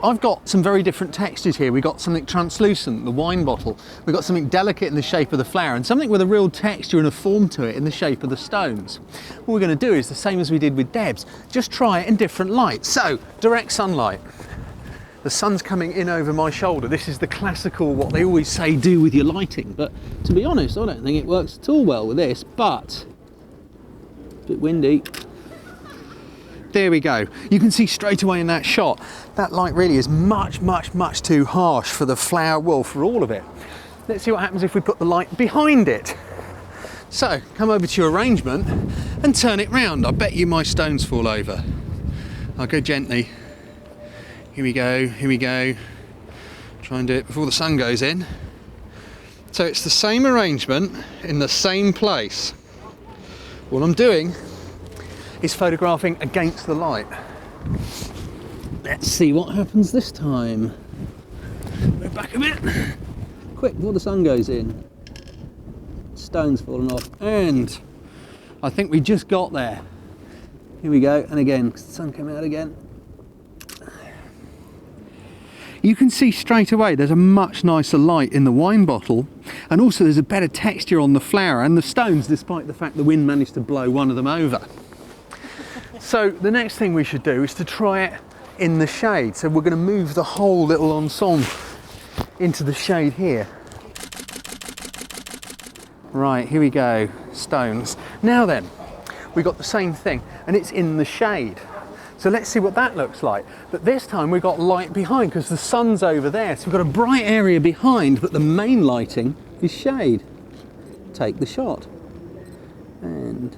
I've got some very different textures here. We've got something translucent, the wine bottle. We've got something delicate in the shape of the flower and something with a real texture and a form to it in the shape of the stones. What we're going to do is the same as we did with Deb's, just try it in different light. So, direct sunlight. The sun's coming in over my shoulder. This is the classical, what they always say, do with your lighting. But to be honest, I don't think it works at all well with this, but a bit windy. There we go. You can see straight away in that shot, that light really is much too harsh for the flower, well, for all of it. Let's see what happens if we put the light behind it. So, come over to your arrangement and turn it round. I bet you my stones fall over. I'll go gently. Here we go, here we go. Try and do it before the sun goes in. So it's the same arrangement in the same place. All I'm doing is photographing against the light. Let's see what happens this time. Move back a bit. Quick, before the sun goes in. Stones falling off, and I think we just got there. Here we go, and again, the sun came out again. You can see straight away there's a much nicer light in the wine bottle, and also there's a better texture on the flower and the stones, despite the fact the wind managed to blow one of them over. So the next thing we should do is to try it in the shade. So we're going to move the whole little ensemble into the shade here. Right, here we go, stones. Now then, we got the same thing, and it's in the shade. So let's see what that looks like. But this time we've got light behind because the sun's over there. So we've got a bright area behind, but the main lighting is shade. Take the shot. And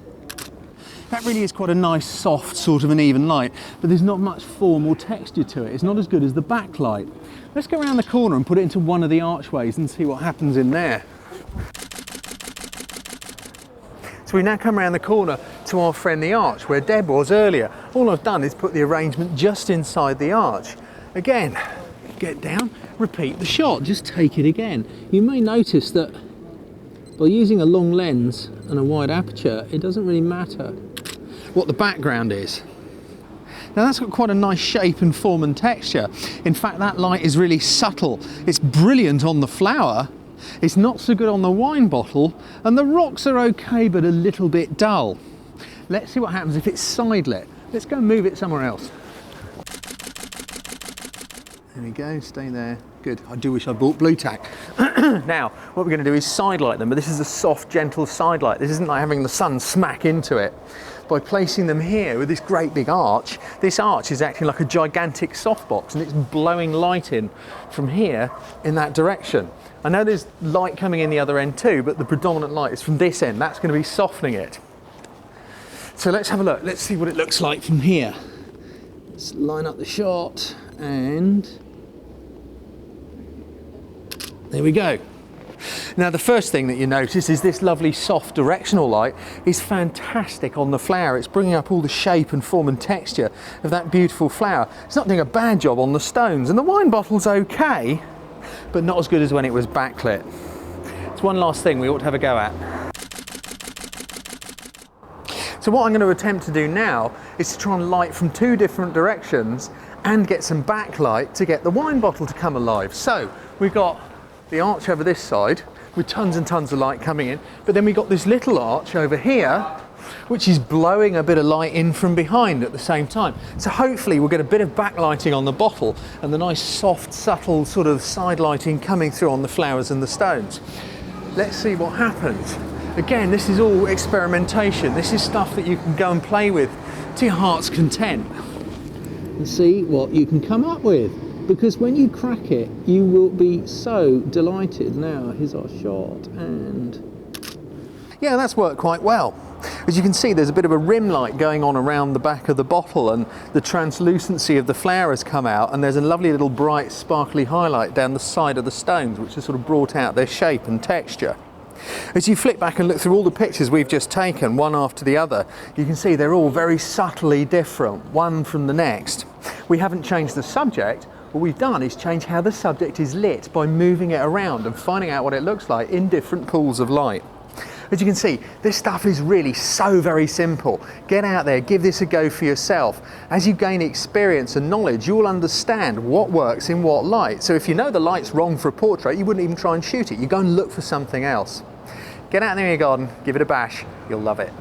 that really is quite a nice, soft, sort of an even light, but there's not much form or texture to it. It's not as good as the backlight. Let's go around the corner and put it into one of the archways and see what happens in there. So we now come around the corner to our friend the arch, where Deb was earlier. All I've done is put the arrangement just inside the arch. Again, get down, repeat the shot, just take it again. You may notice that by using a long lens and a wide aperture, it doesn't really matter what the background is. Now that's got quite a nice shape and form and texture. In fact, that light is really subtle. It's brilliant on the flower. It's not so good on the wine bottle, and the rocks are okay but a little bit dull. Let's see what happens if it's side lit. Let's go and move it somewhere else. There we go, stay there. Good, I do wish I bought blue tack. Now, what we're going to do is side light them, but this is a soft, gentle side light. This isn't like having the sun smack into it. By placing them here with this great big arch, this arch is acting like a gigantic softbox, and it's blowing light in from here in that direction. I know there's light coming in the other end too, but the predominant light is from this end. That's going to be softening it. So let's have a look. Let's see what it looks like from here. Let's line up the shot, and there we go. Now the first thing that you notice is this lovely soft directional light is fantastic on the flower. It's bringing up all the shape and form and texture of that beautiful flower. It's not doing a bad job on the stones, and the wine bottle's okay, but not as good as when it was backlit. It's one last thing we ought to have a go at. So what I'm going to attempt to do now is to try and light from two different directions and get some backlight to get the wine bottle to come alive. So we've got the arch over this side with tons and tons of light coming in, but then we've got this little arch over here which is blowing a bit of light in from behind at the same time. So hopefully we'll get a bit of backlighting on the bottle and the nice soft, subtle sort of side lighting coming through on the flowers and the stones. Let's see what happens. Again, this is all experimentation. This is stuff that you can go and play with to your heart's content and see what you can come up with. Because when you crack it, you will be so delighted. Now, here's our shot, and yeah, that's worked quite well. As you can see, there's a bit of a rim light going on around the back of the bottle, and the translucency of the flower has come out, and there's a lovely little bright sparkly highlight down the side of the stones, which has sort of brought out their shape and texture. As you flick back and look through all the pictures we've just taken, one after the other, you can see they're all very subtly different, one from the next. We haven't changed the subject. What we've done is change how the subject is lit by moving it around and finding out what it looks like in different pools of light. As you can see, this stuff is really so very simple. Get out there, give this a go for yourself. As you gain experience and knowledge, you will understand what works in what light. So if you know the light's wrong for a portrait, you wouldn't even try and shoot it. You go and look for something else. Get out there in your garden, give it a bash, you'll love it.